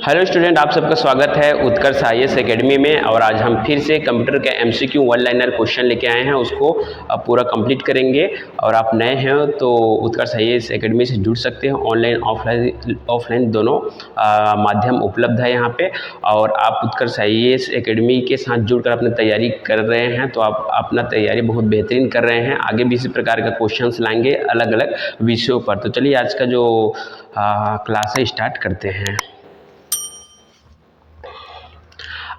Hello student, आप सबका स्वागत है उत्कर्ष IAS एकेडमी में। और आज हम फिर से कंप्यूटर के MCQ वन लाइनर क्वेश्चन लेके आए हैं, उसको अब पूरा कंप्लीट करेंगे। और आप नए हैं तो उत्कर्ष IAS एकेडमी से जुड़ सकते हैं। ऑनलाइन ऑफलाइन दोनों माध्यम उपलब्ध है यहाँ पे। और आप उत्कर्ष IAS एकेडमी के साथ जुड़कर अपनी तैयारी कर रहे हैं तो आप अपना तैयारी बहुत बेहतरीन कर रहे हैं। आगे भी इसी प्रकार का क्वेश्चंस लाएंगे अलग अलग विषयों पर। तो चलिए आज का जो क्लास है स्टार्ट करते हैं।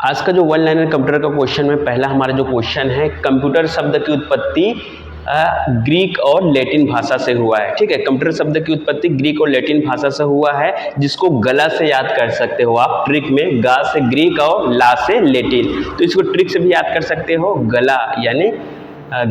आज का जो वन लाइनर कंप्यूटर का क्वेश्चन में पहला हमारा जो क्वेश्चन है, कंप्यूटर शब्द की उत्पत्ति ग्रीक और लैटिन भाषा से हुआ है। ठीक है, कंप्यूटर शब्द की उत्पत्ति ग्रीक और लैटिन भाषा से हुआ है, जिसको गला से याद कर सकते हो आप। ट्रिक में गा से ग्रीक और ला से लैटिन, तो इसको ट्रिक से भी याद कर सकते हो, गला यानी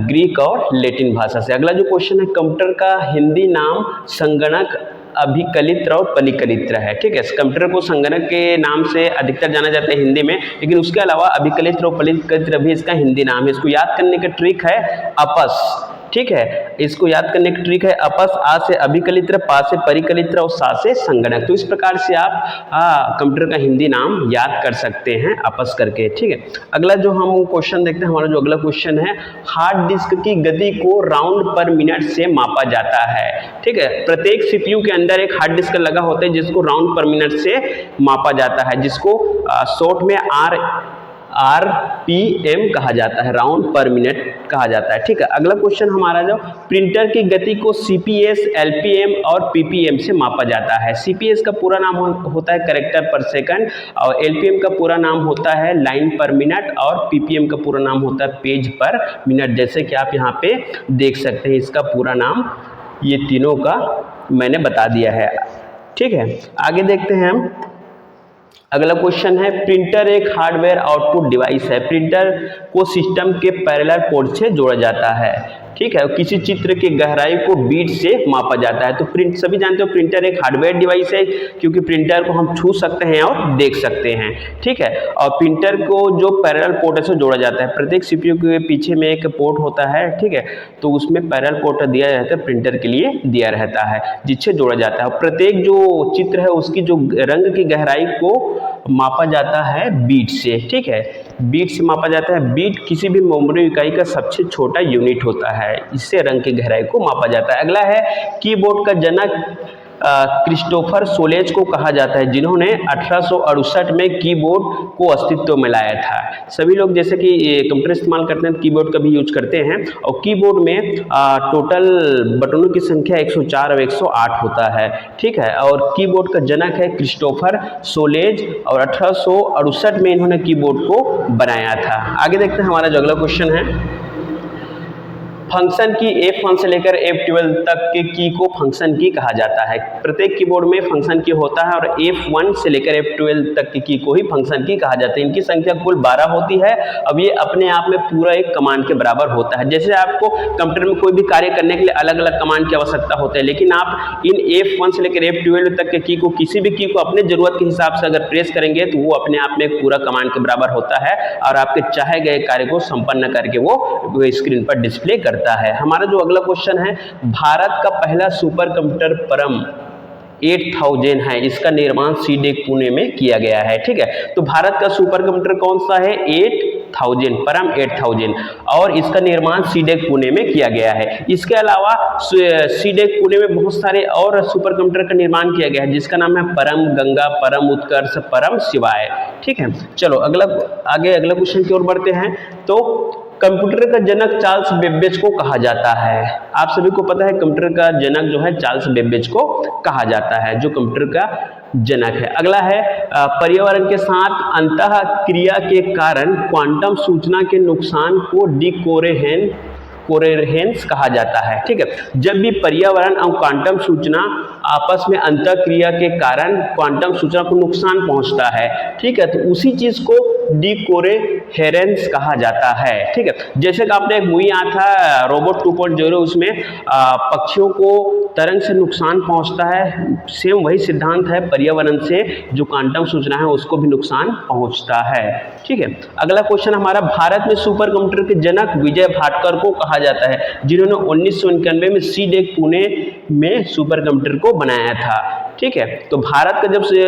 ग्रीक और लैटिन भाषा से। अगला जो क्वेश्चन है, कंप्यूटर का हिंदी नाम संगणक, अभिकलित्र और परिकलित्र है। ठीक है, कंप्यूटर को संगणक के नाम से अधिकतर जाना जाता है हिंदी में, लेकिन उसके अलावा अभिकलित्र और परिकलित्र भी इसका हिंदी नाम है। इसको याद करने का ट्रिक है अपस। ठीक है, इसको याद करने की ट्रिक है अपस। आ से अभिकलित्र, पा से परिकलित्र और सा से संगणक। तो इस प्रकार से आप कंप्यूटर का हिंदी नाम याद कर सकते हैं अपस करके। ठीक है, अगला जो हम क्वेश्चन देखते हैं, हमारा जो अगला क्वेश्चन है, हार्ड डिस्क की गति को राउंड पर मिनट से मापा जाता है। ठीक है, प्रत्येक सीपीयू के अंदर एक हार्ड डिस्क लगा होता है जिसको राउंड पर मिनट से मापा जाता है, जिसको शॉर्ट में RPM कहा जाता है, राउंड पर मिनट कहा जाता है। ठीक है, अगला क्वेश्चन हमारा जो, प्रिंटर की गति को CPS, LPM और PPM से मापा जाता है। CPS का पूरा नाम होता है कैरेक्टर पर सेकंड, और LPM का पूरा नाम होता है लाइन पर मिनट, और PPM का पूरा नाम होता है पेज पर मिनट। जैसे कि आप यहाँ पे देख सकते हैं, इसका पूरा नाम ये तीनों का मैंने बता दिया है। ठीक है, आगे देखते हैं हम। अगला क्वेश्चन है, प्रिंटर एक हार्डवेयर आउटपुट डिवाइस है। प्रिंटर को सिस्टम के पैरेलल पोर्ट से जोड़ा जाता है। ठीक है, किसी चित्र की गहराई को बीट से मापा जाता है। तो प्रिंट सभी जानते हो, प्रिंटर एक हार्डवेयर डिवाइस है, क्योंकि प्रिंटर को हम छू सकते हैं और देख सकते हैं। ठीक है, और प्रिंटर को जो पैरेलल पोर्ट से जोड़ा जाता है, प्रत्येक सीपीयू के पीछे में एक पोर्ट होता है। ठीक है, तो उसमें पैरेलल पोर्ट दिया रहता है, प्रिंटर के लिए दिया रहता है, जिससे जोड़ा जाता है। प्रत्येक जो चित्र है उसकी जो रंग की गहराई को मापा जाता है बीट से। ठीक है, बीट से मापा जाता है। बीट किसी भी मेमोरी इकाई का सबसे छोटा यूनिट होता है, इससे रंग की गहराई को मापा जाता है। अगला है, कीबोर्ड का जनक क्रिस्टोफर सोलेज को कहा जाता है, जिन्होंने 1868 में कीबोर्ड को अस्तित्व में लाया था। सभी लोग जैसे कि कंप्यूटर इस्तेमाल करते हैं, कीबोर्ड का भी यूज करते हैं, और कीबोर्ड में टोटल बटनों की संख्या 104 और 108 होता है। ठीक है, और कीबोर्ड का जनक है क्रिस्टोफर सोलेज, और 1868 में इन्होंने कीबोर्ड को बनाया था। आगे देखते हैं, हमारा जो अगला क्वेश्चन है, फंक्शन की F1 से लेकर F12 तक के की को फंक्शन की कहा जाता है। प्रत्येक कीबोर्ड में फंक्शन की होता है, और F1 से लेकर F12 तक के की को ही फंक्शन की कहा जाता है। इनकी संख्या कुल 12 होती है। अब ये अपने आप में पूरा एक कमांड के बराबर होता है। जैसे आपको कंप्यूटर में कोई भी कार्य करने के लिए अलग अलग कमांड की आवश्यकता होती है, लेकिन आप इन F1 से लेकर F12 तक के की को, किसी भी की को अपने जरूरत के हिसाब से अगर प्रेस करेंगे तो वो अपने आप में एक पूरा कमांड के बराबर होता है, और आपके चाहे गए कार्य को संपन्न करके वो स्क्रीन पर डिस्प्ले करता है। हमारा जो अगला क्वेश्चन है, भारत का पहला सुपर कंप्यूटर परम 8000 है। इसका निर्माण सीडेक पुणे में किया गया है। ठीक है, तो भारत का सुपर कंप्यूटर कौन सा है? 8000, परम 8000, और इसका निर्माण सीडेक पुणे में किया गया है। इसके अलावा सीडेक पुणे में बहुत सारे और सुपर कंप्यूटर का निर्माण किया गया है, जिसका नाम है परम गंगा, परम उत्कर्ष, परम शिवाय। ठीक है, चलो अगला क्वेश्चन की ओर बढ़ते हैं। तो कंप्यूटर का जनक चार्ल्स बेबेज को कहा जाता है। आप सभी को पता है कंप्यूटर का जनक जो है चार्ल्स बेबेज को कहा जाता है, जो कंप्यूटर का जनक है। अगला है, पर्यावरण के साथ अंतः क्रिया के कारण क्वांटम सूचना के नुकसान को कोहेरेंस कहा जाता है। ठीक है, जब भी पर्यावरण और क्वांटम सूचना आपस में अंतः क्रिया के कारण क्वांटम सूचना को नुकसान पहुंचता है, ठीक है, तो उसी चीज को डिकोहेरेंस कहा जाता है। ठीक है, जैसे कि आपने एक मूवी आया था रोबोट 2.0, उसमें पक्षियों को तरंग से नुकसान पहुंचता है, सेम वही सिद्धांत है, पर्यावरण से जो क्वांटम सूचना है उसको भी नुकसान पहुंचता है। ठीक है, अगला क्वेश्चन हमारा, भारत में सुपर कंप्यूटर के जनक विजय भाटकर को कहा जाता है, जिन्होंने 1991 में सीडेक पुणे में सुपर कंप्यूटर को बनाया था। ठीक है। तो भारत का जब से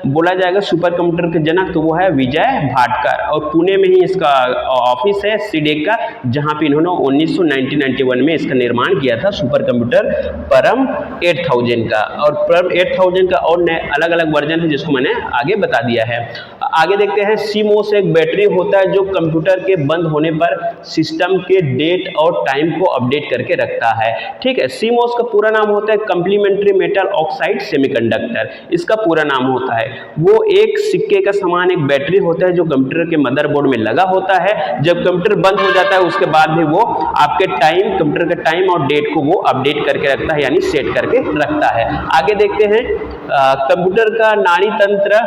बोला जाएगा सुपर कंप्यूटर के जनक तो वो है विजय भाटकर, और पुणे में ही इसका ऑफिस है सीडेक का, जहां पे इन्होंने 1991 में इसका निर्माण किया था सुपर कंप्यूटर परम 8000 का। और परम 8000 का और नए अलग अलग वर्जन है जिसको मैंने आगे बता दिया है। आगे देखते हैं, सीमोस एक बैटरी होता है जो कंप्यूटर के बंद होने पर सिस्टम के डेट और टाइम को अपडेट करके रखता है, ठीक है। सीमोस का पूरा नाम होता है कम्प्लीमेंट्री मेटल ऑक्साइड सेमीकंडक्टर, इसका पूरा नाम होता है। वो एक सिक्के का समान एक बैटरी होता है जो कंप्यूटर के मदरबोर्ड में लगा होता है। जब कंप्यूटर बंद हो जाता है उसके बाद भी वो आपके कंप्यूटर के टाइम और डेट को वो अपडेट करके रखता है, यानी सेट करके रखता है। आगे देखते हैं, कंप्यूटर का नाड़ी तंत्र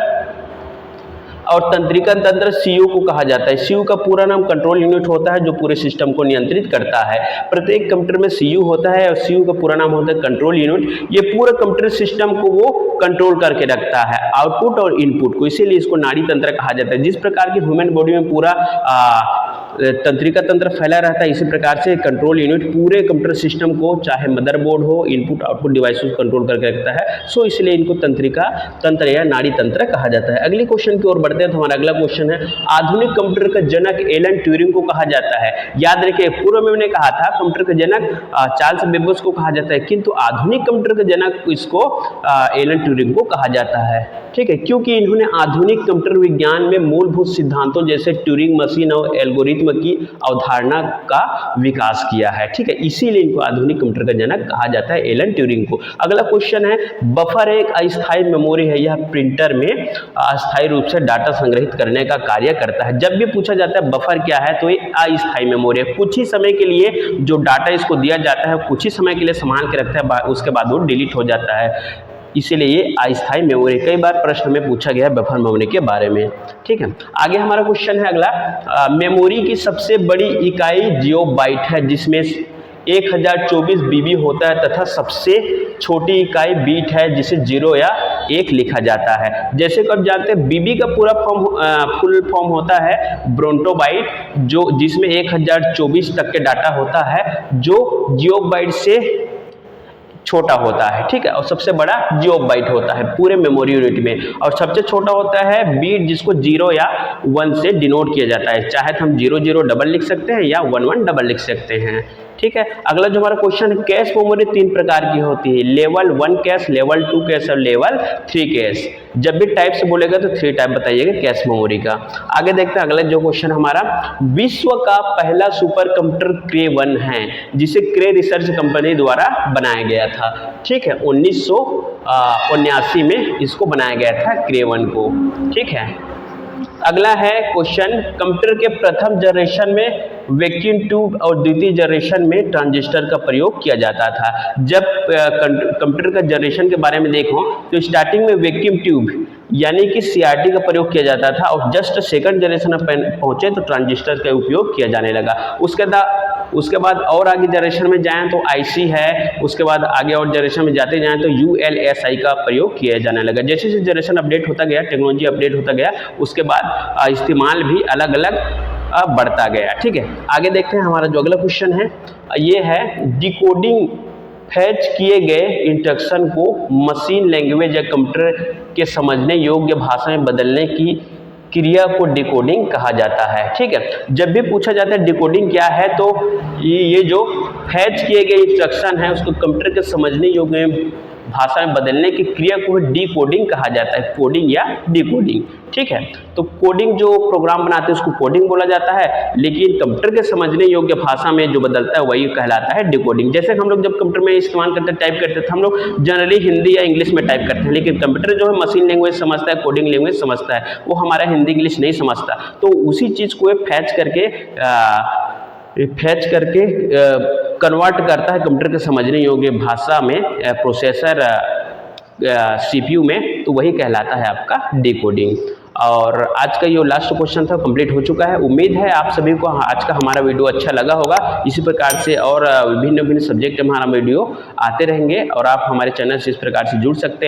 और तंत्रिका तंत्र सीयू को कहा जाता है। सीयू का पूरा नाम कंट्रोल यूनिट होता है जो पूरे सिस्टम को नियंत्रित करता है। प्रत्येक कंप्यूटर में सीयू होता है और सीयू का पूरा नाम होता है कंट्रोल यूनिट। ये पूरे कंप्यूटर सिस्टम को वो कंट्रोल करके रखता है, आउटपुट और इनपुट को, इसीलिए इसको नाड़ी तंत्र कहा जाता है। जिस प्रकार की ह्यूमन बॉडी में पूरा तंत्रिका तंत्र फैला रहता है, इसी प्रकार से कंट्रोल यूनिट पूरे कंप्यूटर सिस्टम को, चाहे मदरबोर्ड हो, इनपुट आउटपुट डिवाइस को कंट्रोल करके रखता है। सो इसलिए इनको तंत्रिका तंत्र या नाड़ी तंत्र कहा जाता है। अगले क्वेश्चन की ओर बढ़ते हैं तो हमारा अगला क्वेश्चन है, आधुनिक कंप्यूटर का जनक एलन ट्यूरिंग को कहा जाता है। याद रखिए, पूर्व में मैंने कहा था कंप्यूटर का जनक चार्ल्स बेबेज को कहा जाता है, किंतु आधुनिक कंप्यूटर का जनक इसको एलन ट्यूरिंग को कहा जाता है, ठीक है, क्योंकि इन्होंने आधुनिक कंप्यूटर विज्ञान में मूलभूत सिद्धांतों जैसे ट्यूरिंग मशीन और एल्गोरिथम की अवधारणा का विकास किया है, ठीक है, इसीलिए इनको आधुनिक कंप्यूटर का जनक कहा जाता है, एलन ट्यूरिंग को। अगला क्वेश्चन है, बफर एक अस्थायी मेमोरी है, यह प्रिंटर में अस्थायी रूप से डाटा संग्रहित करने का कार्य करता है। जब भी पूछा जाता है बफर क्या है तो ये अस्थायी मेमोरी है, कुछ ही समय के लिए जो डाटा इसको दिया जाता है कुछ ही समय के लिए संभाल के रखता है, उसके बाद वो डिलीट हो जाता है, इसीलिए ये अस्थायी मेमोरी। कई बार प्रश्न में पूछा गया है बफर मेमोरी के बारे में, ठीक है। आगे हमारा क्वेश्चन है अगला, मेमोरी की सबसे बड़ी इकाई जियोबाइट है जिसमें 1024 बीबी होता है तथा सबसे छोटी इकाई बीट है जिसे 0 या 1 लिखा जाता है। जैसे कि आप जानते हैं बीबी का पूरा फुल फॉर्म होता है ब्रोंटोबाइट, जो जिसमें 1024 तक के डाटा होता है, जो जियोबाइट से छोटा होता है, ठीक है, और सबसे बड़ा जियोबाइट होता है पूरे मेमोरी यूनिट में, और सबसे छोटा होता है बीट जिसको 0 या 1 से डिनोट किया जाता है, चाहे तो हम 00 डबल लिख सकते हैं या 11 डबल लिख सकते हैं, ठीक है। अगला जो हमारा क्वेश्चन है, कैश मेमोरी 3 प्रकार की होती है, लेवल 1 कैश, लेवल 2 कैश और लेवल 3 कैश। जब भी टाइप से बोलेगा तो 3 टाइप बताइएगा कैश मेमोरी का। आगे देखते हैं अगला जो क्वेश्चन हमारा, विश्व का पहला सुपर कंप्यूटर क्रे 1 है जिसे क्रे रिसर्च कंपनी द्वारा बनाया गया था, ठीक है, 1979 में इसको बनाया गया था क्रे 1 को, ठीक है। अगला है क्वेश्चन, कंप्यूटर के प्रथम जनरेशन में वैक्यूम ट्यूब और द्वितीय जनरेशन में ट्रांजिस्टर का प्रयोग किया जाता था। जब कंप्यूटर का जनरेशन के बारे में देखो तो स्टार्टिंग में वैक्यूम ट्यूब यानी कि सीआरटी का प्रयोग किया जाता था, और जस्ट सेकंड जनरेशन में पहुंचे तो ट्रांजिस्टर का उपयोग किया जाने लगा। उसके बाद और आगे जनरेशन में जाएं तो आईसी है, उसके बाद आगे और जनरेशन में जाते जाएं तो यूएलएसआई का प्रयोग किया जाने लगा। जैसे जैसे जनरेशन अपडेट होता गया, टेक्नोलॉजी अपडेट होता गया, उसके बाद इस्तेमाल भी अलग अलग बढ़ता गया, ठीक है। आगे देखते हैं हमारा जो अगला क्वेश्चन है, ये है डिकोडिंग फैच किए गए इंस्ट्रक्शन को मशीन लैंग्वेज या कंप्यूटर के समझने योग्य भाषा में बदलने की क्रिया को डिकोडिंग कहा जाता है, ठीक है। जब भी पूछा जाता है डिकोडिंग क्या है तो ये जो फैच किए गए इंस्ट्रक्शन है उसको कंप्यूटर के समझने योग्य भाषा में बदलने की क्रिया को डिकोडिंग कहा जाता है, कोडिंग या डिकोडिंग, ठीक है। तो कोडिंग जो प्रोग्राम बनाते हैं उसको कोडिंग बोला जाता है, लेकिन कंप्यूटर के समझने योग्य भाषा में जो बदलता है वही कहलाता है डिकोडिंग। जैसे हम लोग जब कंप्यूटर में इस्तेमाल करते हैं, टाइप करते हैं, हम लोग जनरली हिंदी या इंग्लिश में टाइप करते हैं, लेकिन कंप्यूटर जो है मशीन लैंग्वेज समझता है, कोडिंग लैंग्वेज समझता है, वो हमारा हिंदी इंग्लिश नहीं समझता। तो उसी चीज़ को फैच करके कन्वर्ट करता है कंप्यूटर के समझने योग्य भाषा में प्रोसेसर सीपीयू में, तो वही कहलाता है आपका डिकोडिंग। और आज का ये लास्ट क्वेश्चन था, कंप्लीट हो चुका है। उम्मीद है आप सभी को आज का हमारा वीडियो अच्छा लगा होगा। इसी प्रकार से और विभिन्न सब्जेक्ट में हमारा वीडियो आते रहेंगे और आप हमारे चैनल से इस प्रकार से जुड़ सकते हैं।